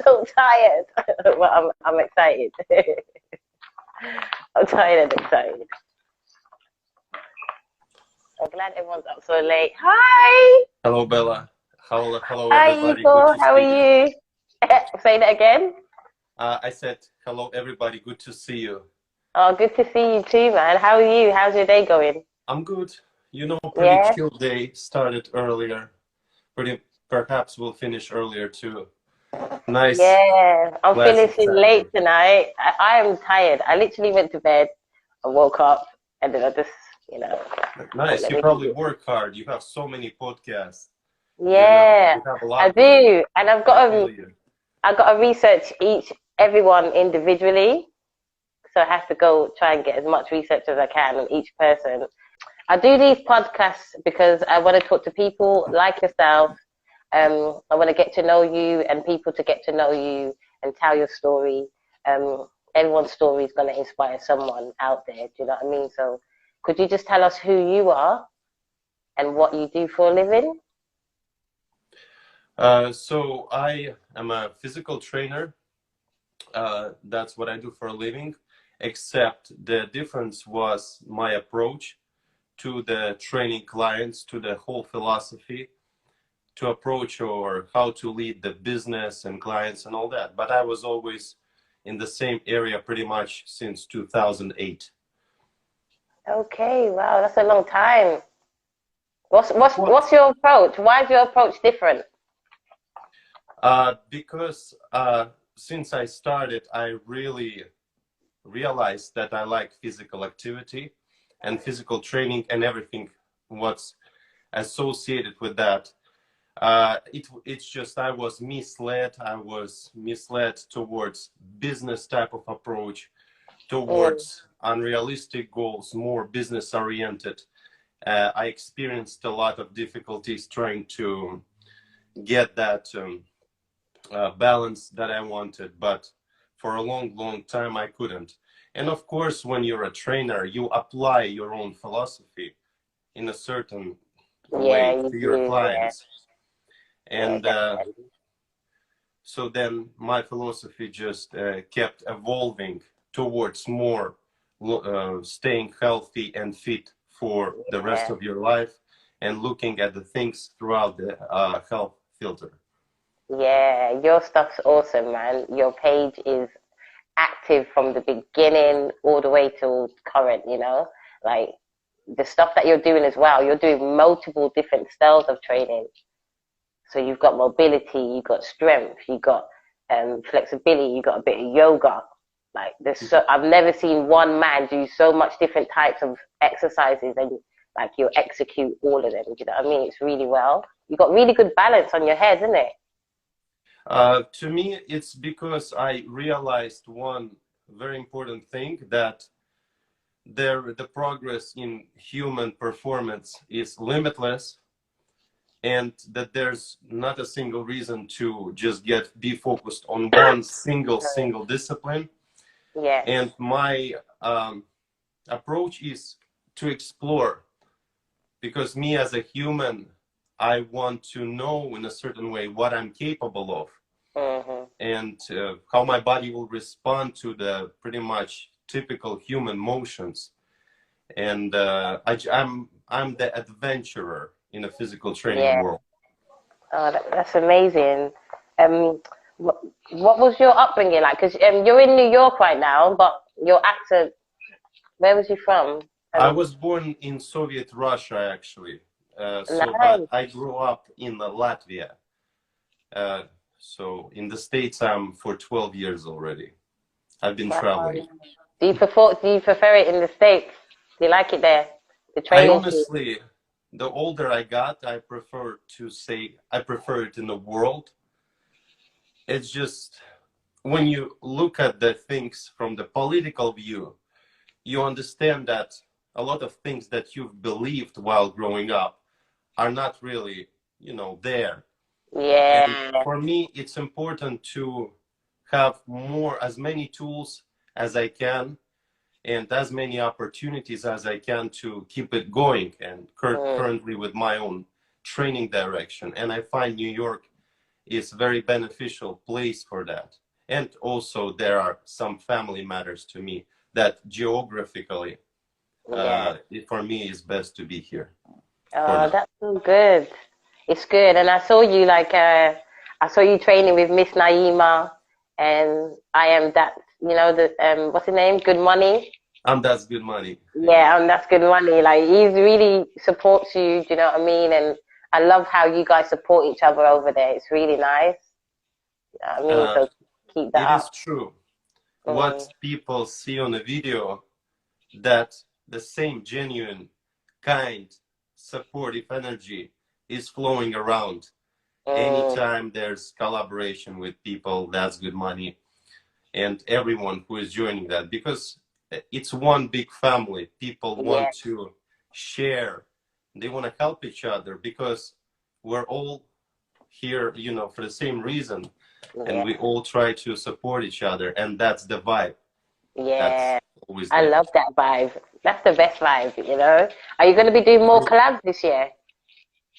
so tired. Well, I'm excited. I'm tired and excited. I'm glad everyone's up so late. Hi! Hello, Bella. Hello, Hi, everybody. Good Igor. to How are see you. you? Say that again. I said, hello, everybody. Good to see you. Oh, good to see you too, man. How are you? How's your day going? I'm good. You know, pretty Yeah? chill day. Started earlier. Perhaps we'll finish earlier too. Nice, Yeah. I'm classic finishing late Saturday. tonight. I am tired. I literally went to bed. I woke up and then I just, you know, thought, Nice. let You me do probably this. work hard. You have so many podcasts. Yeah, You have a I lot going on. do. And I feel you. I got to research everyone individually. So I have to go try and get as much research as I can on each person. I do these podcasts because I want to talk to people like yourself. I want to get to know you and people to get to know you and tell your story. Everyone's story is going to inspire someone out there. Do you know what I mean? So could you just tell us who you are and what you do for a living? So I am a physical trainer. That's what I do for a living, except the difference was my approach to the training clients, to the whole philosophy, to approach or how to lead the business and clients and all that. But I was always in the same area pretty much since 2008. Okay, wow, that's a long time. What? What's your approach? Why is your approach different? Because since I started, I really realized that I like physical activity and physical training and everything what's associated with that. It's just I was misled. I was misled towards business type of approach, Mm, towards unrealistic goals, more business oriented. I experienced a lot of difficulties trying to get that balance that I wanted, but for a long, long time I couldn't. And of course, when you're a trainer, you apply your own philosophy in a certain yeah, way you to your do. Yeah, clients. yeah, And definitely. so then my philosophy just kept evolving towards more staying healthy and fit for the rest Yeah, of your life and looking at the things throughout the health filter. yeah. Your stuff's awesome, man. Your page is active from the beginning all the way till current. You know, like the stuff that you're doing as well. You're doing multiple different styles of training. So you've got mobility, you've got strength, you've got flexibility, you've got a bit of yoga. Like I've never seen one man do so much different types of exercises and like you execute all of them. Do you know what I mean? It's really well. You got really good balance on your head, isn't it? To me, it's because I realized one very important thing that the progress in human performance is limitless, and that there's not a single reason to just be focused on one single discipline. Yes. And my approach is to explore, because me as a human, I want to know in a certain way what I'm capable of Hmm. and how my body will respond to the pretty much typical human motions. And I'm the adventurer in a physical training Yeah. world. Oh, that's amazing. Um, what, what was your upbringing like? Because you're in New York right now, but your accent, where was you from? I And was born in Soviet Russia, actually. But nice. I grew up in Latvia. Uh, so in the States, I'm for 12 years already. I've been Wow. traveling. Do you prefer it in the States? Do you like it there? The I training scene? honestly, the older I got, I prefer it in the world. It's just when you look at the things from the political view, you understand that a lot of things that you've believed while growing up are not really, there. And Yeah. for me, it's important to have as many tools as I can and as many opportunities as I can to keep it going. And Mm. currently with my own training direction. And I find New York is very beneficial place for that. And also there are some family matters to me that geographically, Yeah. for me, is best to be here for Oh, now. that's so good. It's good. And I saw you like I saw you training with Miss Naima and I am that the what's his name? Good Money. And that's good money. Yeah. Yeah, that's Good Money. Like he's really supports you, do you know what I mean? And I love how you guys support each other over there. It's really nice. You know what I mean? Uh, So keep that it is up. true. What Mm, people see on the video, that the same genuine, kind, supportive energy is flowing around. mm, Anytime there's collaboration with people, that's good money. And everyone who is joining that, because it's one big family. People yeah, want to share, they want to help each other, because we're all here, for the same reason, and we yeah, all try to support each other, and that's the vibe that's yeah. always I there. love that vibe. That's the best vibe, you know. Are you going to be doing more collabs this year?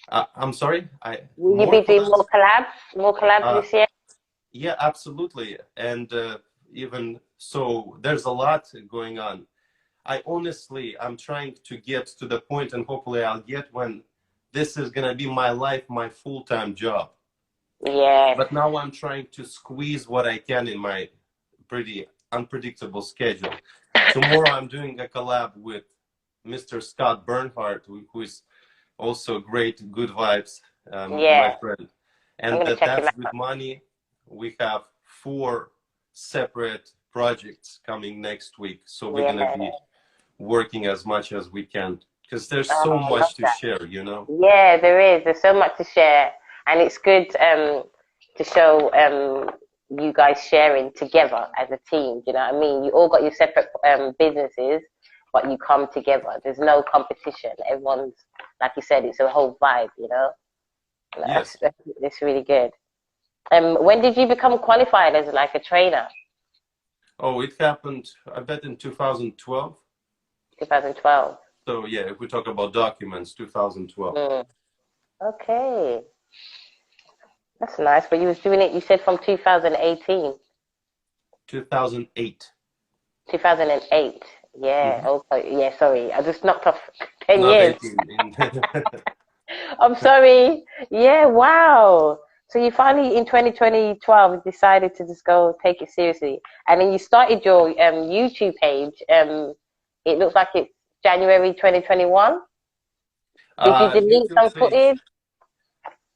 I'm sorry, I Will you more be doing collabs. more collabs? More collabs uh, this year? yeah, absolutely. And even so, there's a lot going on. I'm trying to get to the point, and hopefully I'll get, when this is going to be my life, my full-time job. Yes. But now I'm trying to squeeze what I can in my pretty unpredictable schedule. Tomorrow I'm doing a collab with Mr. Scott Bernhardt, who is also great, good vibes, my Yeah. friend. I'm And going to check him that's good out. money. We have 4 separate projects coming next week. So we're going to Yeah. be working as much as we can, because there's Oh, so I love much to that. share. Yeah, there is. There's so much to share. And it's good to show you guys sharing together as a team. Do you know what I mean? You all got your separate businesses, but you come together. There's no competition. Everyone's, like you said, it's a whole vibe, you know? Yes. That's really good. When did you become qualified as like a trainer? Oh, it happened, I bet, in 2012. 2012. So yeah, if we talk about documents, 2012. Mm. Okay, that's nice. But you was doing it, you said from 2018, 2008. 2008. Yeah, Mm-hmm. okay. Yeah, sorry. I just knocked off 10 Not years. 18. I'm sorry. Yeah, wow. So you finally, in 2012, decided to just go take it seriously. And then you started your YouTube page. It looks like it's January 2021. Did you delete YouTube some page. footage?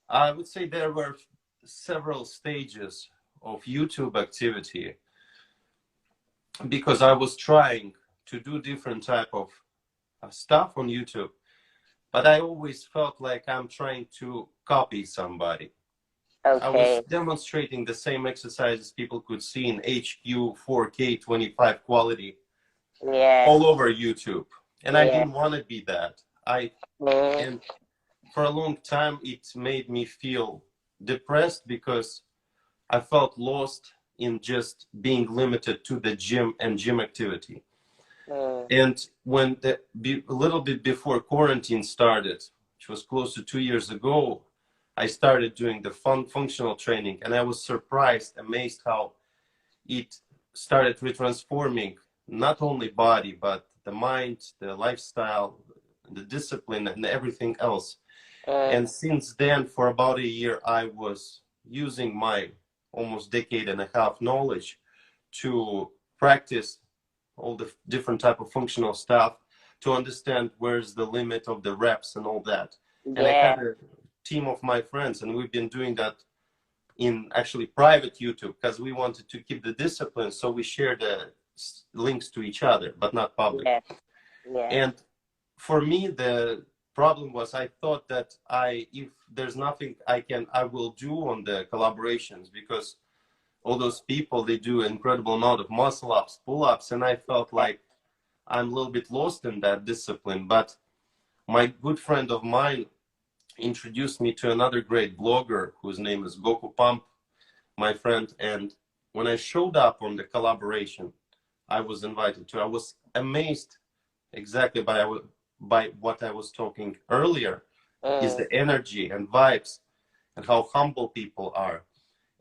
I would say there were several stages of YouTube activity, because I was trying to do different type of stuff on YouTube, but I always felt like I'm trying to copy somebody. I was Okay. demonstrating the same exercises people could see in HQ 4K 25 quality Yeah. all over YouTube, and I Yeah. didn't want to be that. I Mm, and for a long time it made me feel depressed, because I felt lost in just being limited to the gym and gym activity. mm, And when a little bit before quarantine started, which was close to 2 years ago, I started doing the functional training, and I was surprised, amazed how it started retransforming not only body, but the mind, the lifestyle, the discipline, and everything else. mm. And since then, for about a year, I was using my almost decade and a half knowledge to practice all the different type of functional stuff, to understand where's the limit of the reps and all that. And I Yeah. had a team of my friends, and we've been doing that in actually private YouTube, because we wanted to keep the discipline. So we share the links to each other, but not public. Yeah. Yeah. And for me, the problem was, I thought that if there's nothing I will do on the collaborations, because all those people, they do an incredible amount of muscle ups, pull ups, and I felt Yeah. like I'm a little bit lost in that discipline. But my good friend of mine introduced me to another great blogger whose name is Goku Pump, my friend. And when I showed up on the collaboration I was invited to, I was amazed exactly by what I was talking earlier, is Mm, the energy and vibes. and how humble people are.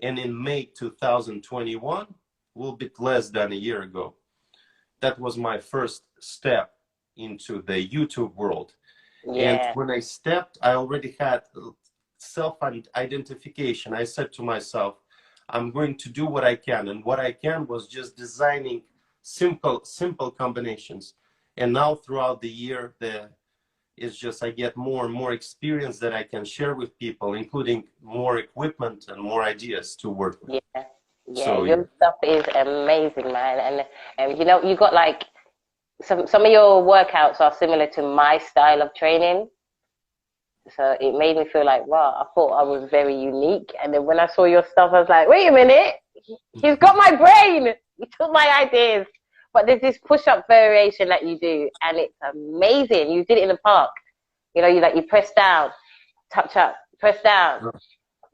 And in May 2021, a little bit less than a year ago, that was my first step into the YouTube world. And Yeah. when I stepped, I already had self-identification. I said to myself, I'm going to do what I can. And what I can was just designing simple combinations. And now throughout the year, it's just I get more and more experience that I can share with people, including more equipment and more ideas to work with. Yeah. Yeah. So Your stuff is amazing, man. And you know, you got like some of your workouts are similar to my style of training. So it made me feel like, wow, I thought I was very unique. And then when I saw your stuff, I was like, wait a minute, he's got my brain. He took my ideas. But there's this push-up variation that you do, and it's amazing. You did it in the park. You know, you press down, touch up, press down,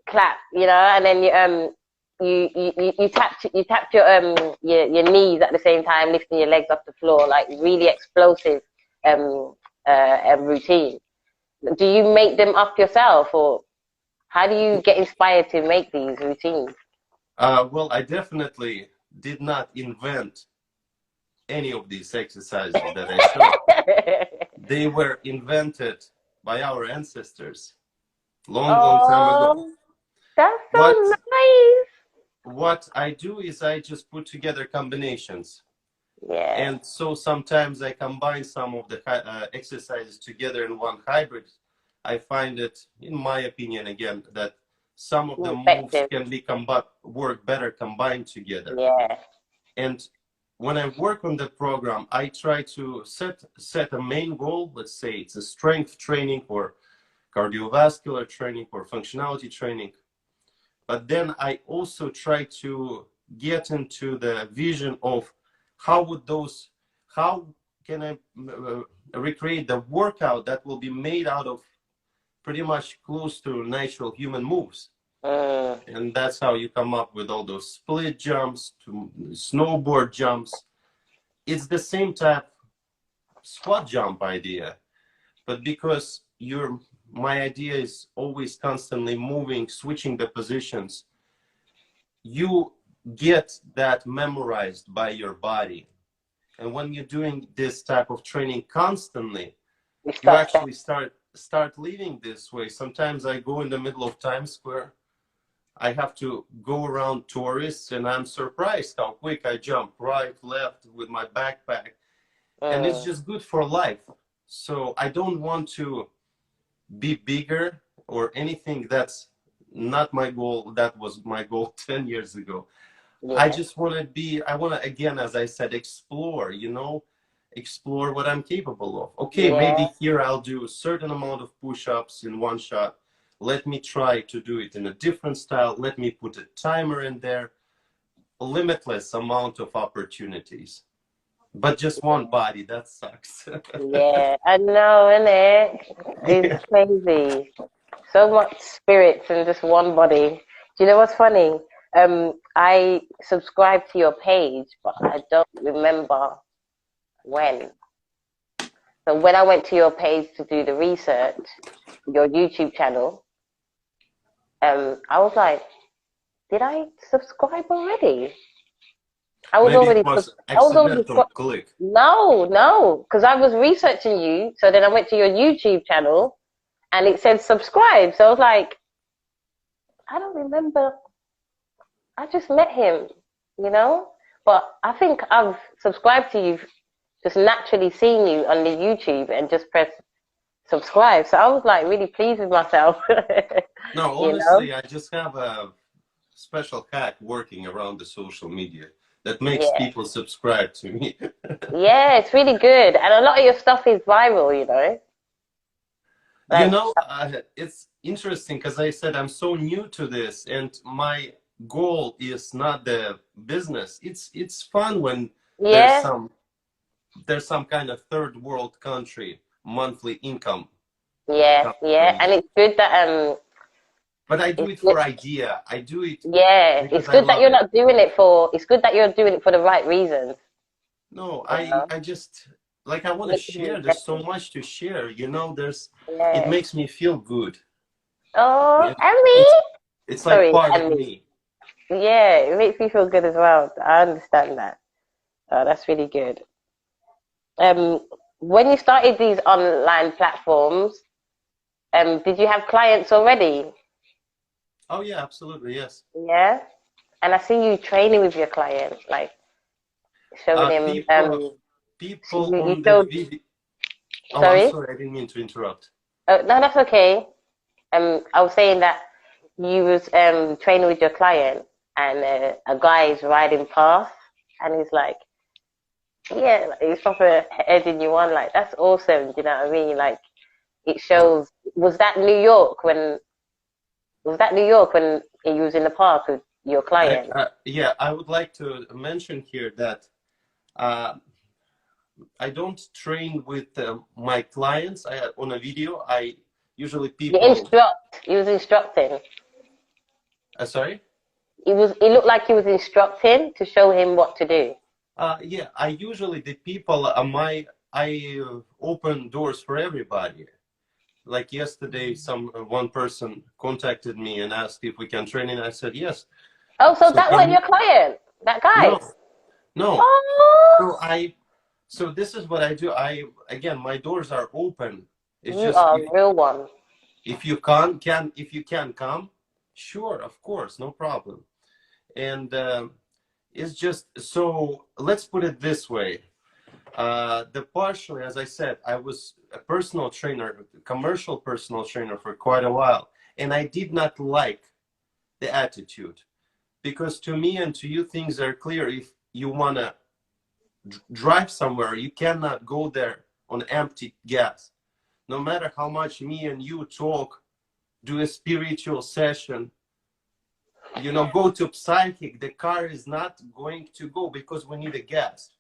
clap. You know, and then you tap your knees at the same time, lifting your legs off the floor, like really explosive routine. Do you make them up yourself, or how do you get inspired to make these routines? Well, I definitely did not invent any of these exercises that I showed. They were invented by our ancestors long time ago. That's so nice. What I do is I just put together combinations. Yeah. And so sometimes I combine some of the exercises together in one hybrid. I find it, in my opinion, again, that some of the moves can be work better combined together. Yeah. And when I work on the program, I try to set a main goal. Let's say it's a strength training or cardiovascular training or functionality training. But then I also try to get into the vision of how can I recreate the workout that will be made out of pretty much close to natural human moves. And that's how you come up with all those split jumps, to snowboard jumps. It's the same type squat jump idea, but because my idea is always constantly moving, switching the positions, you get that memorized by your body. And when you're doing this type of training constantly, you actually start living this way. Sometimes I go in the middle of Times Square. I have to go around tourists, and I'm surprised how quick I jump right, left with my backpack. And it's just good for life. So I don't want to be bigger or anything. That's not my goal. That was my goal 10 years ago. Yeah. I just want to again, as I said, explore, explore what I'm capable of. Okay, maybe here I'll do a certain amount of push-ups in one shot. Let me try to do it in a different style. Let me put a timer in there. A limitless amount of opportunities. But just one body, that sucks. Yeah, I know, innit? It's crazy. So much spirits in just one body. Do you know what's funny? I subscribed to your page, but I don't remember when. So when I went to your page to do the research, your YouTube channel, I was like, did I subscribe already? I was already click. No, because I was researching you. So then I went to your YouTube channel, and it said subscribe. So I was like, I don't remember. I just met him, But I think I've subscribed to you, just naturally seen you on the YouTube and just press subscribe. So I was like really pleased with myself. No, honestly, I just have a special hack working around the social media that makes people subscribe to me. Yeah, it's really good. And a lot of your stuff is viral, It's interesting because I said I'm so new to this, and my goal is not the business. It's fun when there's some kind of third world country monthly income. Yeah, and it's good that but I do it for idea. I do it. Yeah, it's good that you're not doing it for. It's good that you're doing it for the right reasons. No, I just I want to share. There's so much to share. It makes me feel good. Oh, Yeah. and It's me. it's like Sorry, part of and me. me. Yeah, it makes me feel good as well. I understand that. Oh, that's really good. Um, when you started these online platforms, did you have clients already? Oh yeah, absolutely, yes. Yeah. And I see you training with your client, like showing him. People You on the showed. video. Oh, I'm Sorry. sorry, I didn't mean to interrupt. Oh, no, that's okay. I was saying that you was training with your client, and a guy is riding past, and he's like, yeah, like, he's proper heading you on, like that's awesome. Do you know what I mean? Like it Uh, shows. Was that New York when you was in the park with your client? yeah, I would like to mention here that uh, I don't train with my clients on a video. I usually You people. instruct. He was instructing. Sorry. It looked like he was instructing to show him what to do. Yeah, I usually the people I open doors for everybody. Like yesterday, one person contacted me and asked if we can train, and I said yes. Oh, so So that for wasn't me, your client, that guy. no, no. Oh, So this is what I do. Again, my doors are open. It's you just are a real one. if you if you can come, sure, of course, no problem. And it's just so let's put it this way. The partially, as I said, I was a personal trainer, a commercial personal trainer for quite a while, and I did not like the attitude because to me and to you things are clear. If you wanna drive somewhere, you cannot go there on empty gas. No matter how much me and you talk, do a spiritual session, go to psychic, the car is not going to go because we need a gas.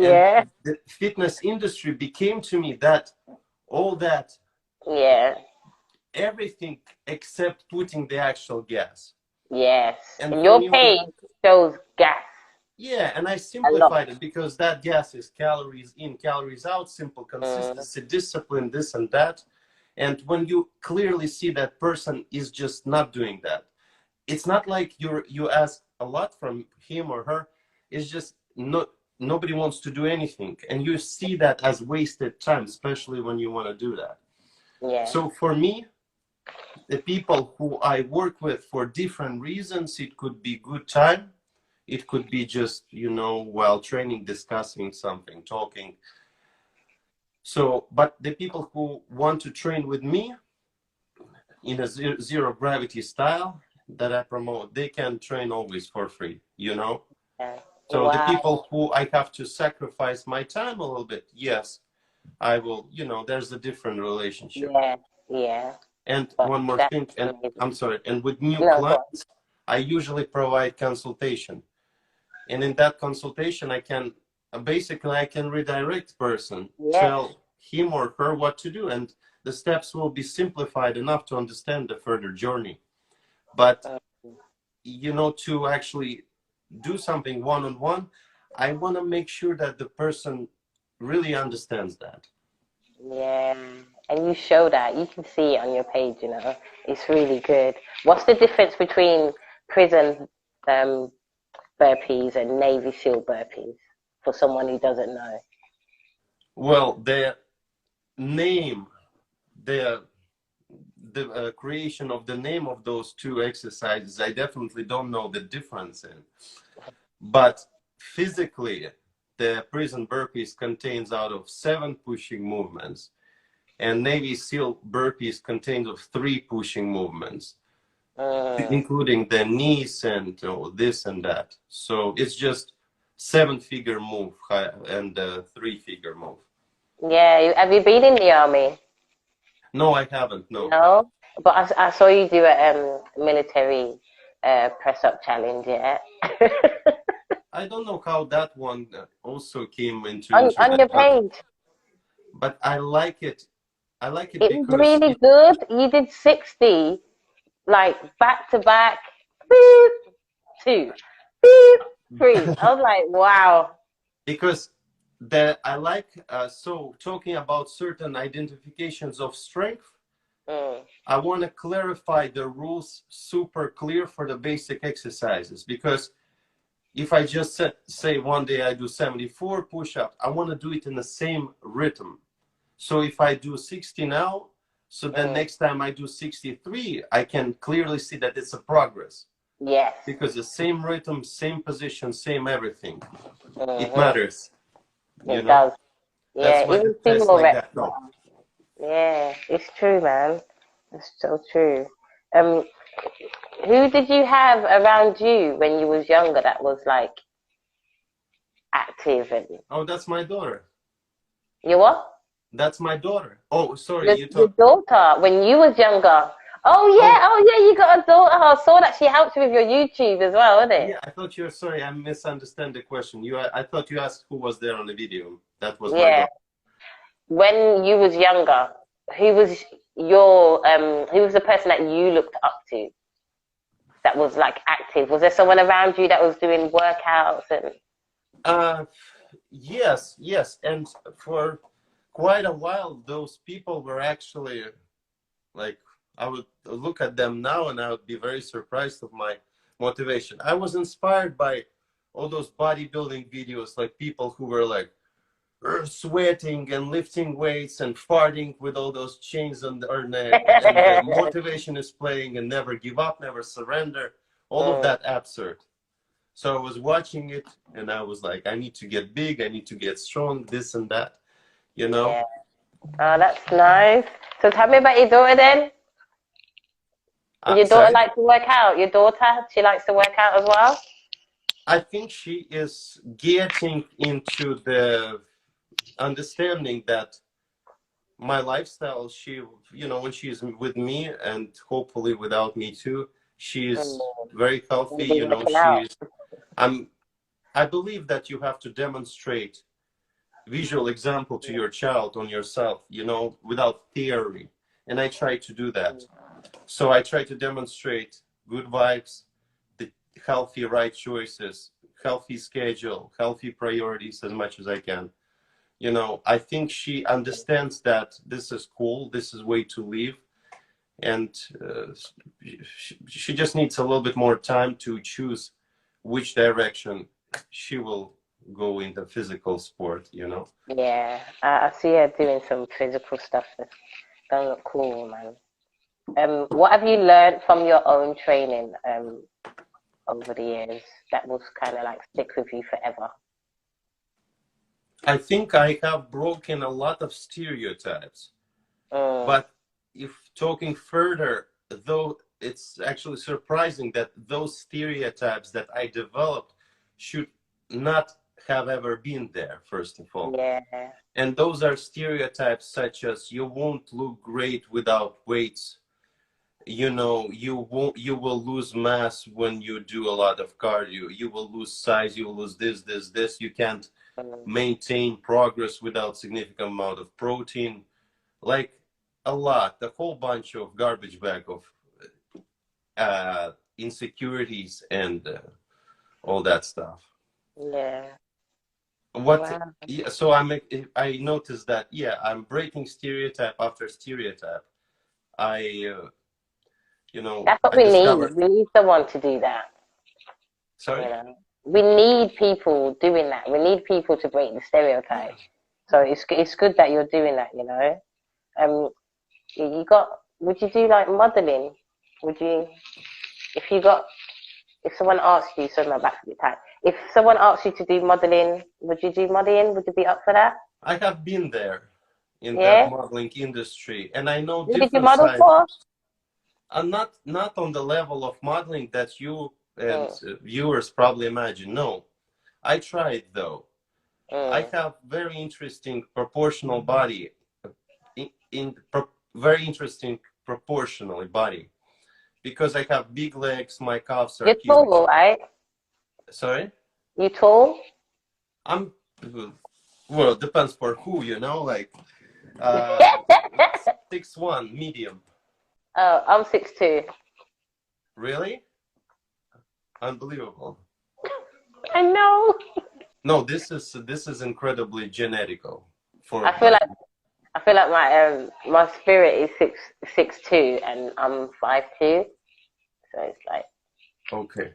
And Yeah, the fitness industry became to me that all that, yeah, everything except putting the actual gas. yes. And And for your me, page shows gas yeah, and I a lot. simplified it because that gas is calories in, calories out, simple Mm, consistency, discipline, this and that. And when you clearly see that person is just not doing that, it's not like you ask a lot from him or her. It's just nobody wants to do anything, and you see that as wasted time, especially when you want to do that. yeah, So for me, the people who I work with for different reasons, it could be good time, it could be just while training, discussing something, talking. So but the people who want to train with me in a zero gravity style that I promote, they can train always for free. yeah. So the Wow. people who I have to sacrifice my time a little bit, yes, I will, there's a different relationship. Yeah, yeah. And But one more that's thing, and amazing. I'm sorry, and with new No, go on. clients, I usually provide consultation. And in that consultation, I can redirect person, Yes. tell him or her what to do, and the steps will be simplified enough to understand the further journey. But Mm, to actually do something one-on-one, I want to make sure that the person really understands that. yeah. And you show that. You can see it on your page. It's really good. What's the difference between prison um, burpees and Navy SEAL burpees for someone who doesn't know? Well, the name, the creation of the name of those two exercises, I definitely don't know the difference in. But physically, the prison burpees contains out of 7 pushing movements, and Navy SEAL burpees contains of 3 pushing movements, Mm. including the knees and this and that. So it's just 7-figure move and 3-figure move. Yeah. Have you been in the army? No, I haven't. No, No. But I saw you do a military press up challenge. Yeah. I don't know how that one also came into on internet, your page. but I like it. I like it It was because really good. You did 60, like back to back, beep, 2, beep, 3. I was like, wow. because I like so talking about certain identifications of strength. Mm. I want to clarify the rules super clear for the basic exercises, because if I just say one day I do 74 push-ups, I want to do it in the same rhythm. So if I do 60 now, so then next time I do 63, I can clearly see that it's a progress. Yes. Because the same rhythm, same position, same everything. It Mm-hmm. matters, you It know? does. That's Yeah, why the even two tests more like reps. that help. Yeah, it's true, man. It's so true. Um, who did you have around you when you was younger that was like active and Oh, that's my daughter. you what? That's my daughter. Oh, sorry, you Your talk. daughter when you was younger. Oh, Oh yeah, you got a daughter. I saw that she helped you with your YouTube as well, wasn't it? yeah, I thought you were sorry. I misunderstand the question. I thought you asked who was there on the video. That was my Yeah. daughter. When you was younger, who was who was the person that you looked up to that was like active? Was there someone around you that was doing workouts and Uh, yes, yes. And for quite a while, those people were actually like, I would look at them now and I would be very surprised of my motivation. I was inspired by all those bodybuilding videos, like people who were like sweating and lifting weights and farting with all those chains on their neck, and the motivation is playing and never give up, never surrender, all of Mm, that absurd. So I was watching it and I was like, I need to get big, I need to get strong, this and that, you know? yeah. Oh, that's nice. So tell me about your daughter then. Does your daughter Sorry? like to work out? Your daughter, she likes to work out as well? I think she is getting into the understanding that my lifestyle, she, you know, when she's with me and hopefully without me too, Mm, she's very healthy, you'll be you know, working out. she's, I'm, I believe that you have to demonstrate visual example to your child on yourself, you know, without theory. And I try to do that. So I try to demonstrate good vibes, the healthy, right choices, healthy schedule, healthy priorities as much as I can. You know, I think she understands that this is cool, this is way to live, and she just needs a little bit more time to choose which direction she will go in the physical sport, you know. Yeah, I see her doing some physical stuff that's gonna look cool, man. What have you learned from your own training over the years that will kind of like stick with you forever? I think I have broken a lot of stereotypes, Mm, but if talking further, though, it's actually surprising that those stereotypes that I developed should not have ever been there, first of all. yeah. And those are stereotypes such as you won't look great without weights. You know, you will lose mass when you do a lot of cardio. You will lose size, you will lose this. You can't Mm. maintain progress without significant amount of protein. Like a lot, a whole bunch of garbage bag of insecurities and all that stuff. Yeah. What? Wow. Yeah, so I noticed that, yeah, I'm breaking stereotype after stereotype. I you know, That's what I we need. discovered. We need someone to do that. You Sorry. know, we need people doing that. We need people to break the Yeah. stereotypes. So it's good that you're doing that. You know, um, you got. Would you do like modeling? Would you, if you got, if someone asked you, so my back's a bit tight. If someone asked you to do modeling, would you do modeling? Would you be up for that? I have been there in that Yeah. modeling industry, and I know Who did you different model sides. for? Not on the level of modeling that you and Mm, viewers probably imagine. No, I tried though. I mm. have very interesting proportional body, very interesting proportionally body, because I have big legs. My calves are You're huge. tall, right? Sorry, You tall? I'm. Well, it depends for who, you know. Like uh, 6'1", medium. Oh, I'm 6'2". Really? Unbelievable. I know. No, this is incredibly genetical for I feel like like I feel like my spirit is 6'2" and I'm 5'2", so it's like Okay.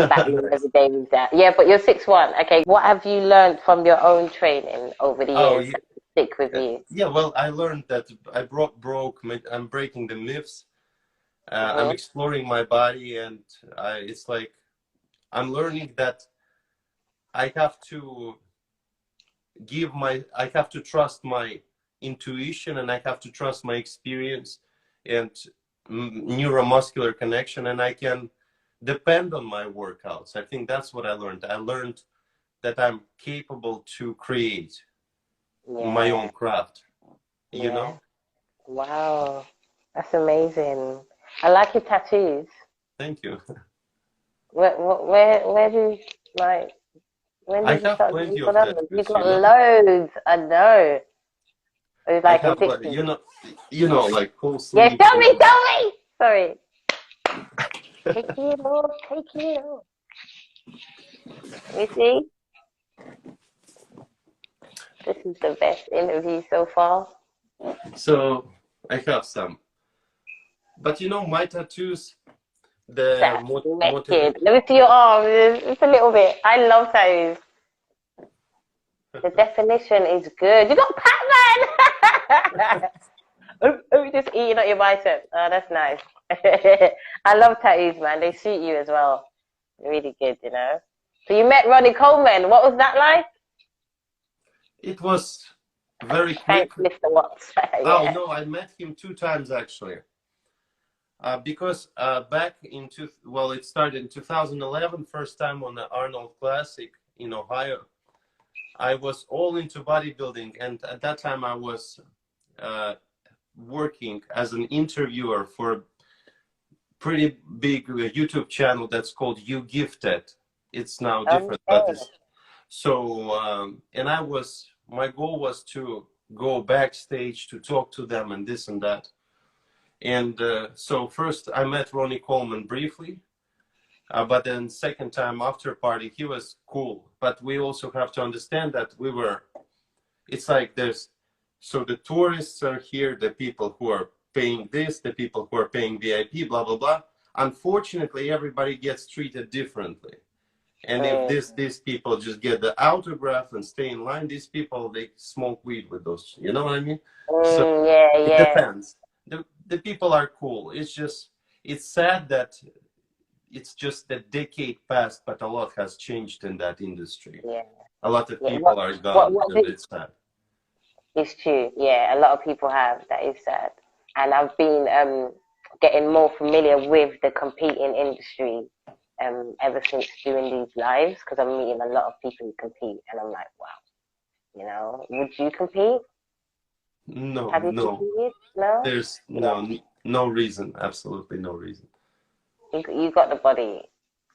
battling Nice. every day with that. Yeah, but you're 6'1". Okay, what have you learned from your own training over the Oh, years that stick with you? yeah. Well, I learned that I'm breaking the myths. I'm Mhm. exploring my body, and it's like I'm learning that I have to I have to trust my intuition, and I have to trust my experience and neuromuscular connection, and I can depend on my workouts. I think that's what I learned. I learned that I'm capable to create my Yeah, own craft, you yeah. know? Wow, that's amazing. I like your tattoos. Thank you. Where do like when I did you have start getting plenty put of on them? You tattoos, got you know? loads. I know. It's I like have, addicting. like whole Yeah, sleeves and show me. Sorry. Taking it off, taking it off. You see, this is the best interview so far. so I have some. But my tattoos, the That's motivate. wicked. Let me see your arm. It's a little bit. I love tattoos. The definition is good. You got Pac-Man. Oh, just eating at your bicep. Oh, that's nice. I love tattoos, man. They suit you as well. Really good, you know. So you met Ronnie Coleman. What was that like? It was very quick. Thanks, Mr. Watts. Oh Yeah. no, I met him 2 times actually. Because back it started in 2011, first time on the Arnold Classic in Ohio. I was all into bodybuilding, and at that time I was uh, working as an interviewer for a pretty big YouTube channel that's called You Gifted. It's now different, but Okay. it's so. And my goal was to go backstage to talk to them and this and that. And so first I met Ronnie Coleman briefly, but then second time after party, he was cool. But we also have to understand that it's like so the tourists are here, the people who are paying this, the people who are paying VIP, blah, blah, blah. Unfortunately, everybody gets treated differently. And if Mm, these people just get the autograph and stay in line, these people, they smoke weed with those, you know what I mean? So yeah, it yeah, depends. The people are cool. It's sad that it's just a decade passed, but a lot has changed in that industry. yeah, A lot of yeah. people are gone, What and did it's sad. It's true. Yeah, a lot of people have. That is sad. And I've been getting more familiar with the competing industry ever since doing these lives because I'm meeting a lot of people who compete, and I'm like, wow, would you compete? No, Have you no, competed? No? there's Yeah, no reason, absolutely no reason. you got the body.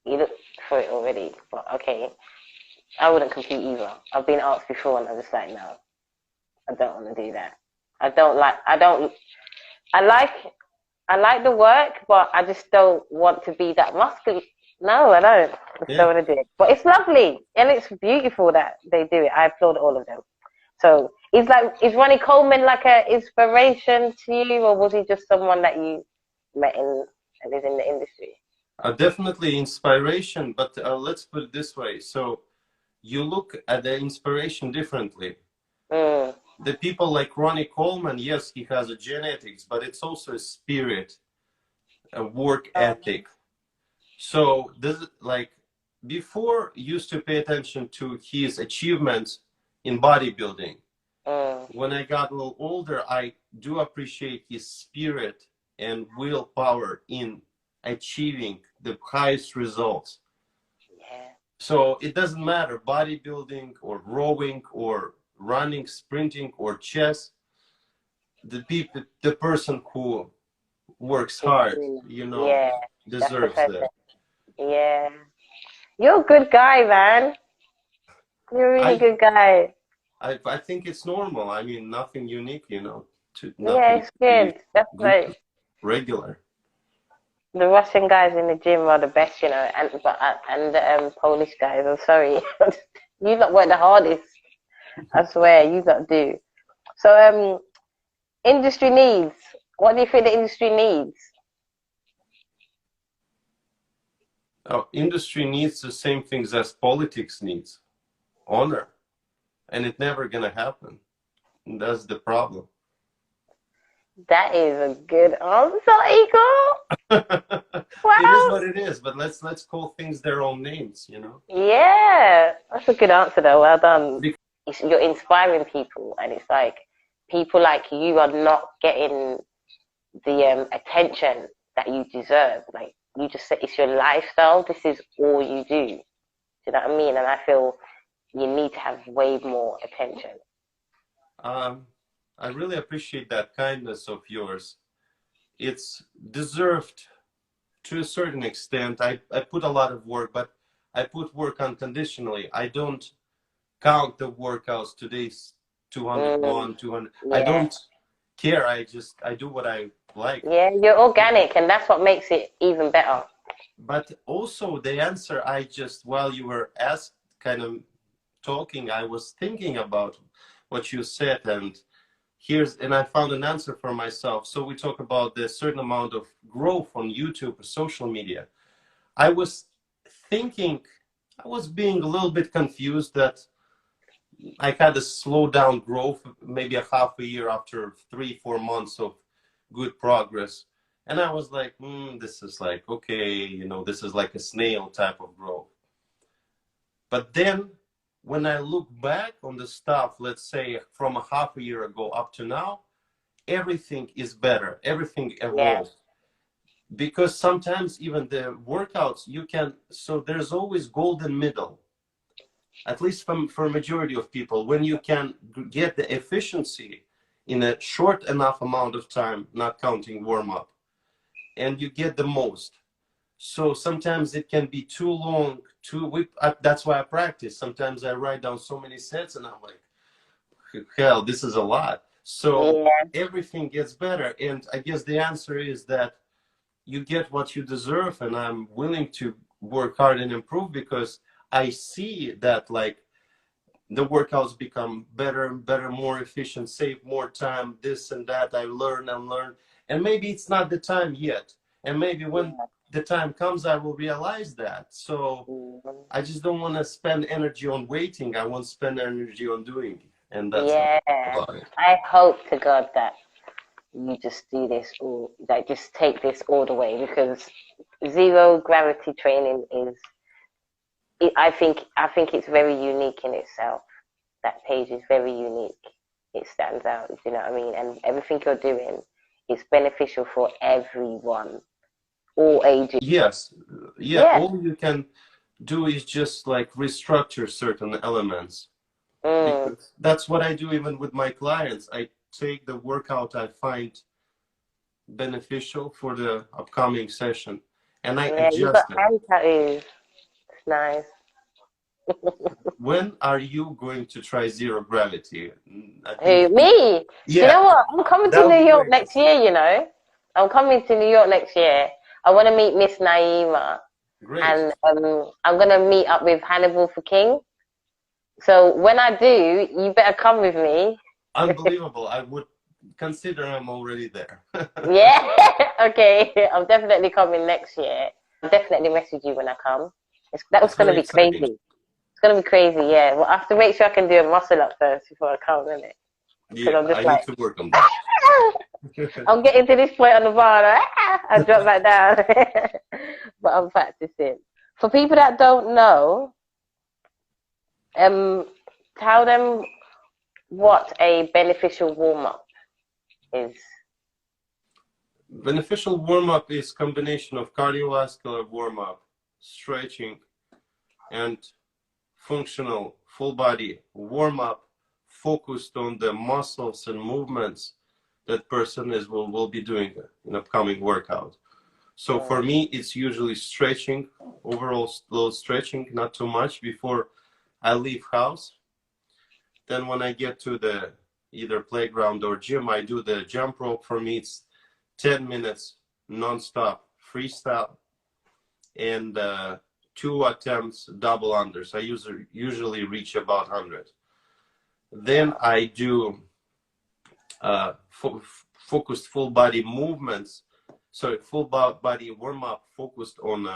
You look for it already. But okay, I wouldn't compete either. I've been asked before, and I'm just like, no, I don't want to do that. I don't, I like I like the work, but I just don't want to be that muscular. No, I don't. I just Yeah, don't want to do it. But it's lovely and it's beautiful that they do it. I applaud all of them. So is Ronnie Coleman like a inspiration to you, or was he just someone that you met and is in the industry? definitely inspiration, but let's put it this way. So you look at the inspiration differently. Mm. The people like Ronnie Coleman, yes, he has a genetics, but it's also a spirit, a work ethic. So this like before used to pay attention to his achievements in bodybuilding. Mm. When I got a little older, I do appreciate his spirit and willpower in achieving the highest results. Yeah. So it doesn't matter bodybuilding or rowing or running, sprinting or chess. The person who works It's hard, doing Yeah, that's the deserves person. that. Yeah. You're a good guy, man. You're a really I good guy. I think it's normal. I mean, nothing unique, Yeah, nothing it's really good. That's good, like regular. the Russian guys in the gym are the best, and the Polish guys. I'm sorry, you lot work the hardest. I swear, you lot do. So Industry needs. What do you think the industry needs? Oh, industry needs the same things as politics needs. Honor. And it's never going to happen. And that's the problem. That is a good answer, Igor. It is Wow. what it is, but let's call things their own names, you know? Yeah, that's a good answer though. Well done. Because You're inspiring people, and it's like people like you are not getting the attention that you deserve. Like you just said, it's your lifestyle. This is all you do. Do you know what I mean? And I feel you need to have way more attention. I really appreciate that kindness of yours. It's deserved to a certain extent. I put a lot of work, but I put work unconditionally. I don't count the workouts. Today's 201, 200. Yeah. I don't care. I do what I like. Yeah, you're organic, and that's what makes it even better. But also the answer, while you were kind of talking, I was thinking about what you said, and I found an answer for myself. So we talk about the certain amount of growth on YouTube or social media. I was thinking, I was being a little bit confused that I had a slow down growth, maybe a half a year after 3-4 months of good progress. And I was like, this is like, okay, you know, this is like a snail type of growth. But then when I look back on the stuff, let's say from a half a year ago up to now, everything is better. Everything evolves. Yeah. Because sometimes even the workouts, so there's always golden middle, at least for a majority of people, when you can get the efficiency in a short enough amount of time, not counting warm up, and you get the most. So sometimes it can be too long, that's why I practice. Sometimes I write down so many sets and I'm like, hell, this is a lot. So everything gets better. And I guess the answer is that you get what you deserve, and I'm willing to work hard and improve because I see that like the workouts become better and better, more efficient, save more time, this and that. I learn and learn. And maybe it's not the time yet. And maybe when the time comes, I will realize that. So I just don't want to spend energy on waiting. I want to spend energy on doing it. And that's about it. I hope to God that you just do this all, like just take this all the way, because zero gravity training is, I think it's very unique in itself. That page is very unique. It stands out, you know what I mean? And everything you're doing is beneficial for everyone, all ages. Yes. Yeah. All you can do is just like restructure certain elements. Because that's what I do even with my clients. I take the workout I find beneficial for the upcoming session, and I adjust it. It's nice. When are you going to try zero gravity? Who, me? Yeah. You know what? I'm coming to New York next year, you know? I'm coming to New York next year. I want to meet Miss Naima. Great. And I'm going to meet up with Hannibal for King. So when I do, you better come with me. Unbelievable. I would consider I'm already there. Yeah? Okay. I'm definitely coming next year. I'll definitely message you when I come. That's going to be crazy. It's going to be crazy, yeah. Well, I have to make sure I can do a muscle up first before I come, isn't it? Yeah, I need to work on that. I'm getting to this point on the bar, I drop back down. But I'm practicing. For people that don't know, tell them what a beneficial warm-up is. Beneficial warm-up is a combination of cardiovascular warm-up, stretching, and functional full body warm-up focused on the muscles and movements that person will be doing in upcoming workout. So for me, it's usually stretching, overall slow stretching, not too much before I leave house. Then when I get to the either playground or gym, I do the jump rope. For me, it's 10 minutes non-stop freestyle and 2 attempts double unders. I usually reach about 100. Then I do focused full body movements. So full body warm up focused on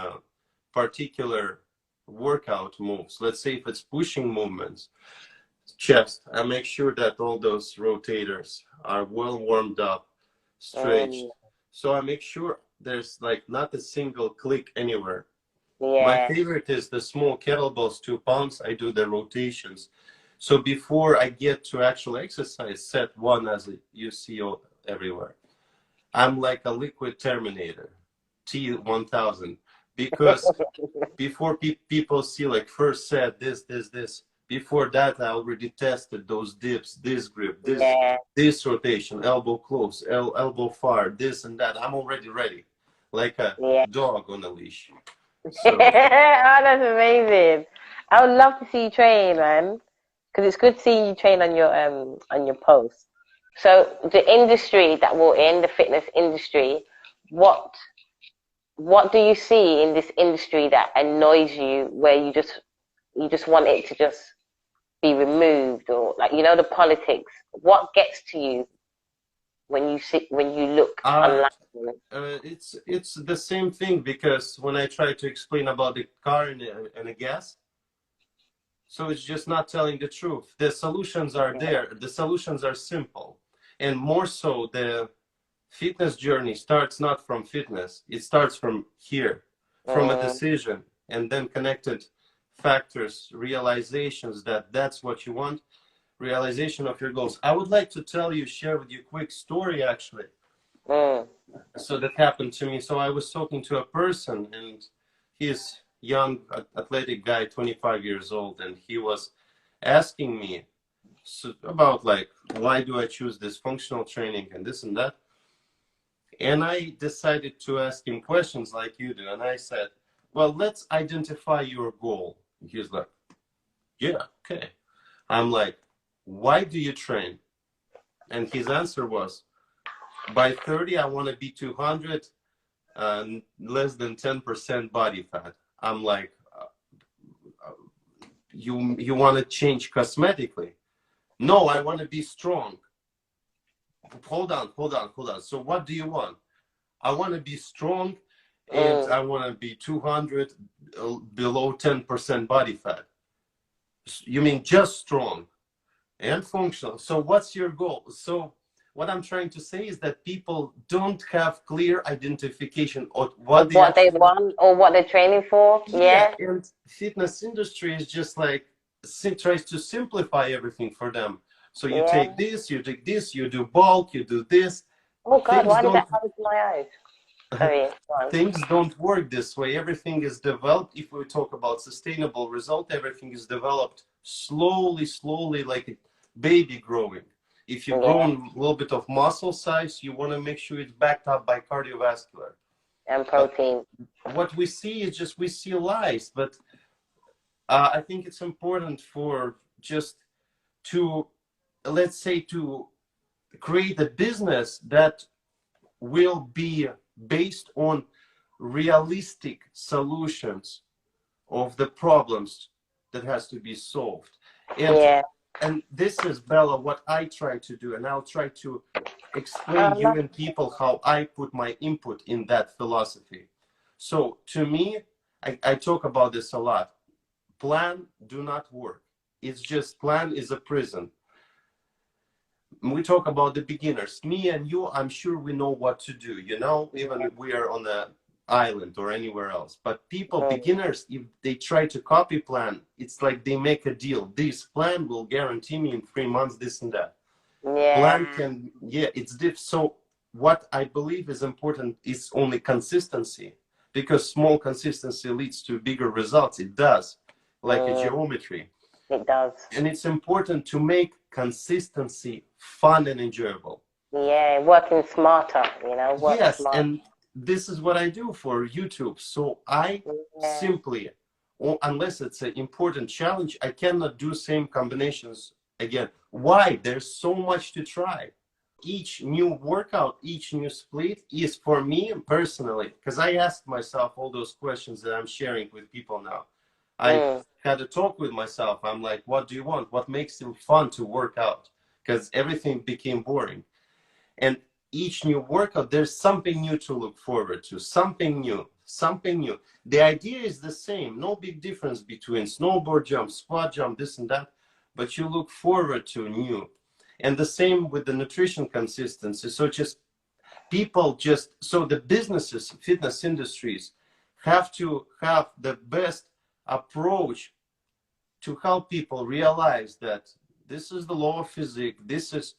particular workout moves. Let's say if it's pushing movements, chest, I make sure that all those rotators are well warmed up, stretched. So I make sure there's like not a single click anywhere. My favorite is the small kettlebells, 2 pounds. I do the rotations. So before I get to actual exercise, set one as you see everywhere. I'm like a liquid Terminator, T1000, because before people see like first set, this, before that, I already tested those dips, this grip, this rotation, elbow close, elbow far, this and that. I'm already ready, like a dog on a leash. So. Oh, that's amazing. I would love to see you train, man, because it's good seeing you train on your posts. So the industry that we're in, the fitness industry, what do you see in this industry that annoys you, where you just want it to just be removed, or like, you know, the politics? What gets to you when you look online? It's the same thing, because when I try to explain about the car and the gas, so it's just not telling the truth. The solutions are there. The solutions are simple, and more so the fitness journey starts not from fitness. It starts from here, from a decision, and then connected factors, realizations that that's what you want, realization of your goals. I would like to share with you a quick story, actually. So that happened to me. So I was talking to a person, and he's young, athletic guy, 25 years old, and he was asking me about like, why do I choose this functional training and this and that? And I decided to ask him questions like you do. And I said, well, let's identify your goal. He's like, yeah, okay. I'm like, why do you train? And his answer was, by 30, I want to be 200 and less than 10% body fat. I'm like, you want to change cosmetically? No, I want to be strong. Hold on. So what do you want? I want to be strong, and I want to be 200, below 10% body fat. You mean just strong and functional? So what's your goal? So what I'm trying to say is that people don't have clear identification of what they want or what they're training for. Yeah. And fitness industry is just like tries to simplify everything for them. So you take this, you do bulk, you do this. Oh God, why did that happen to my eyes? Sorry. Things don't work this way. Everything is developed. If we talk about sustainable result, everything is developed slowly, like a baby growing. If you grow a little bit of muscle size, you want to make sure it's backed up by cardiovascular and protein. But what we see is we see lies. But I think it's important for just to, let's say, to create a business that will be based on realistic solutions of the problems that has to be solved. And this is, Bella, what I try to do, and I'll try to explain you and people how I put my input in that philosophy. So to me, I talk about this a lot. Plan do not work. It's just plan is a prison. We talk about the beginners. Me and you, I'm sure we know what to do, you know, even if we are on the island or anywhere else. But people, beginners, if they try to copy plan, it's like they make a deal. This plan will guarantee me in 3 months this and that. Plan can, it's diff. So what I believe is important is only consistency, because small consistency leads to bigger results. It does, like a geometry. It does. And it's important to make consistency fun and enjoyable. Yeah, working smarter, you know. Smarter. And this is what I do for YouTube. So I simply, unless it's an important challenge, I cannot do same combinations again. Why? There's so much to try. Each new workout, each new split is, for me personally, because I asked myself all those questions that I'm sharing with people now. I had a talk with myself. I'm like, what do you want? What makes it fun to work out? because everything became boring. And each new workout, there's something new to look forward to, something new, something new. The idea is the same, no big difference between snowboard jump, squat jump, this and that, but you look forward to new. And the same with the nutrition consistency. So just people just, so the businesses, fitness industries have to have the best approach to help people realize that this is the law of physics. This is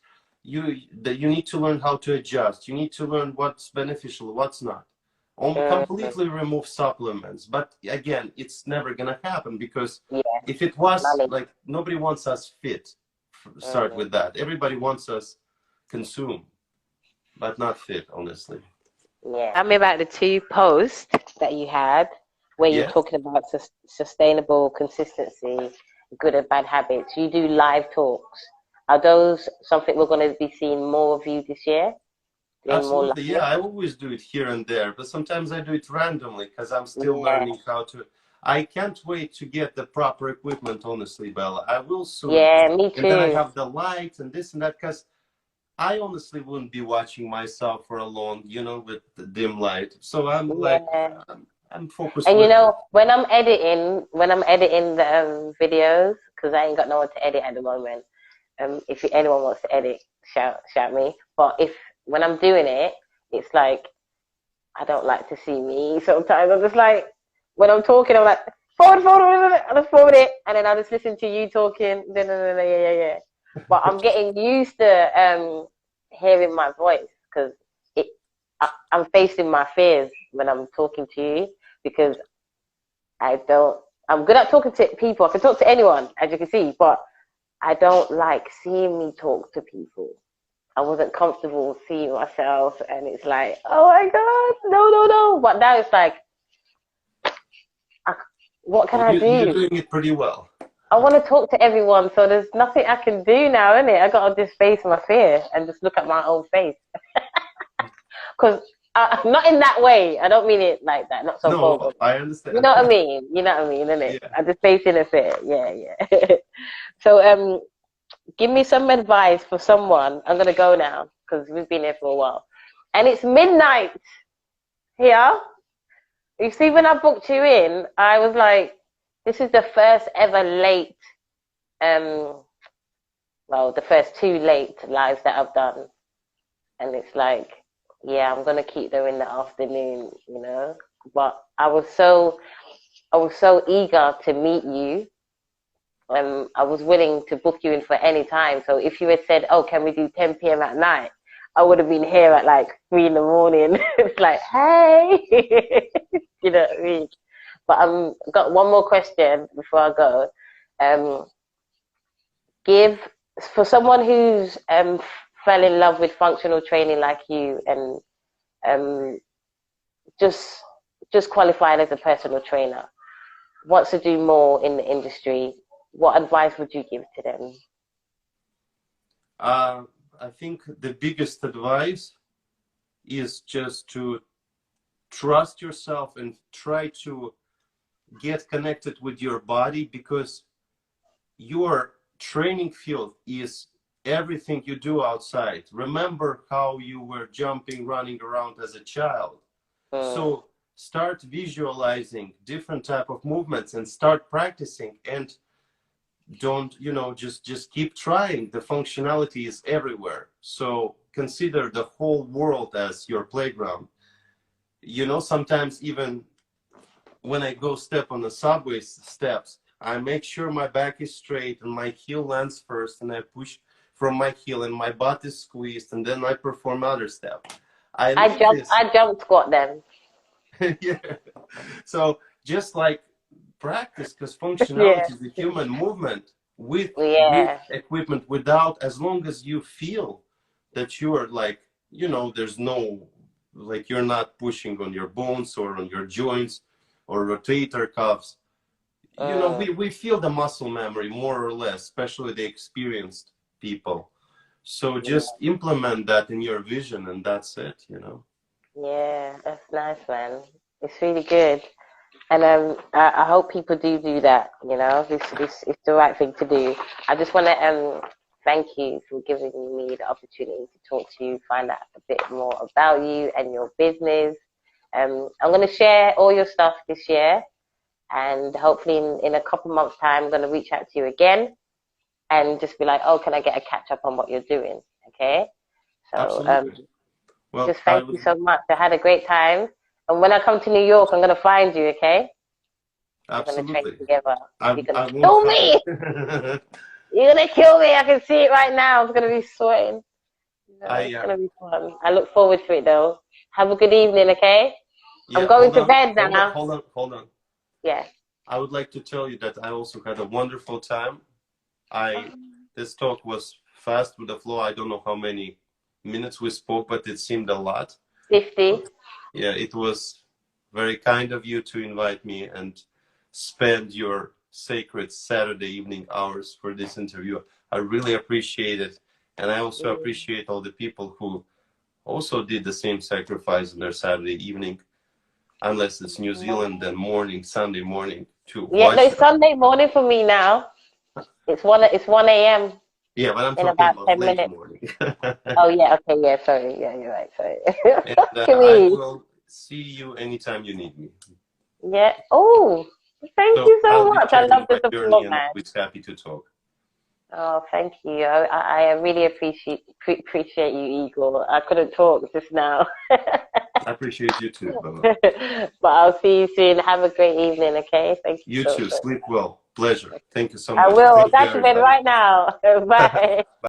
that you need to learn how to adjust. You need to learn what's beneficial, what's not. Completely remove supplements. But again, it's never gonna happen, because if it was, like, nobody wants us fit. Start with that. Everybody wants us consume, but not fit, honestly. Yeah. Tell me about the 2 posts that you had where you're talking about sustainable consistency, good and bad habits. You do live talks. Are those something we're going to be seeing more of you this year? Absolutely, yeah. I always do it here and there, but sometimes I do it randomly because I'm still learning how to. I can't wait to get the proper equipment, honestly, Bella. I will soon. Yeah, me too. And then I have the lights and this and that, because I honestly wouldn't be watching myself for a long, with the dim light. So I'm like, I'm focused. And when I'm editing the videos, because I ain't got no one to edit at the moment. If anyone wants to edit, shout me. But when I'm doing it, it's like I don't like to see me. Sometimes I'm just like, when I'm talking, I'm like forward, I just forward it, and then I just listen to you talking. Yeah. But I'm getting used to hearing my voice, because I'm facing my fears when I'm talking to you, because I'm good at talking to people. I can talk to anyone, as you can see, but I don't like seeing me talk to people. I wasn't comfortable seeing myself, and it's like, oh my God, no. But now it's like, what can I do? You're doing it pretty well. I want to talk to everyone, so there's nothing I can do now, innit? I got to just face my fear and just look at my own face. Because not in that way. I don't mean it like that. Not so vulgar. I understand. You know what I mean? Innit? Yeah. I'm just facing a fear. Yeah. So, give me some advice for someone. I'm going to go now, because we've been here for a while. And it's midnight here. You see, when I booked you in, I was like, this is the first ever late, the first 2 late lives that I've done. And it's like, yeah, I'm going to keep them in the afternoon, But I was so eager to meet you. I was willing to book you in for any time. So if you had said, oh, can we do 10 p.m. at night? I would have been here at like 3 in the morning. It's like, hey, you know what I mean? But I've got one more question before I go. For someone who's fell in love with functional training like you, and just qualified as a personal trainer, wants to do more in the industry, what advice would you give to them? I think the biggest advice is just to trust yourself and try to get connected with your body, because your training field is everything you do outside. Remember how you were jumping, running around as a child. So start visualizing different type of movements and start practicing, and don't, just keep trying. The functionality is everywhere. So consider the whole world as your playground. Sometimes even when I go step on the subway steps, I make sure my back is straight and my heel lands first, and I push from my heel and my butt is squeezed, and then I perform other step. I jump squat then. Yeah. So just like practice, because functionality is the human movement with equipment, without, as long as you feel that you are like, there's no, like, you're not pushing on your bones or on your joints or rotator cuffs. We feel the muscle memory more or less, especially the experienced people. So just implement that in your vision, and that's it, Yeah, that's nice, man. It's really good. And I hope people do that, It's the right thing to do. I just want to thank you for giving me the opportunity to talk to you, find out a bit more about you and your business. I'm going to share all your stuff this year, and hopefully in a couple months' time, I'm going to reach out to you again and just be like, oh, can I get a catch up on what you're doing? Okay. So Absolutely. Well, just thank you so much. I had a great time. And when I come to New York, I'm going to find you, okay? Absolutely. We're going to train together. You're going to I kill won't me. You're going to kill me. I can see it right now. I'm going to be sweating. It's going to be fun. I look forward to it, though. Have a good evening, okay? Yeah, I'm going to bed now. Hold on. Yeah. I would like to tell you that I also had a wonderful time. This talk was fast with the flow. I don't know how many minutes we spoke, but it seemed a lot. 50. Yeah, it was very kind of you to invite me and spend your sacred Saturday evening hours for this interview. I really appreciate it. And I also appreciate all the people who also did the same sacrifice on their Saturday evening, unless it's New Zealand, then Sunday morning to watch. Yeah, no, it's Sunday morning for me now. It's 1 a.m. Yeah, but I'm in talking about 10 late minutes. morning. Oh, yeah, okay, yeah, sorry. Yeah, you're right, sorry. And I will see you anytime you need me. Yeah. Oh, thank you so much. I love the support, and man. always happy to talk. Oh, thank you. I really appreciate you, Igor. I couldn't talk just now. I appreciate you too. But I'll see you soon. Have a great evening, okay? Thank you. You too. Sleep well. Pleasure. Thank you so I much. will. I'll catch you right now. Bye.